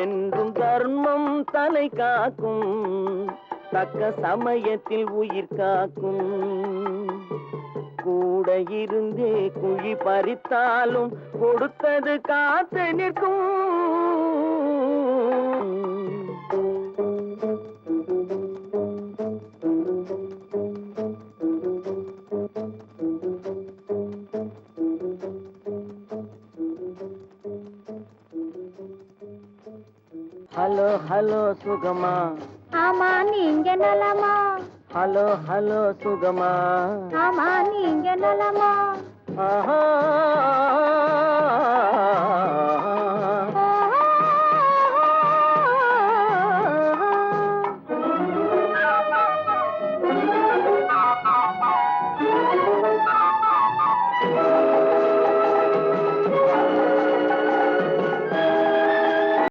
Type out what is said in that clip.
என்றும் தர்மம் தலை காக்கும், தக்க சமயத்தில் உயிர் காக்கும். கூட இருந்தே குழி பறித்தாலும் கொடுத்தது காத்து நிற்கும். ஹலோ ஹலோ சுகமா, ஆமா நீங்க நலமா? ஹலோ ஹலோ சுகமா, ஆமா நீங்க நலமா? ஆஹா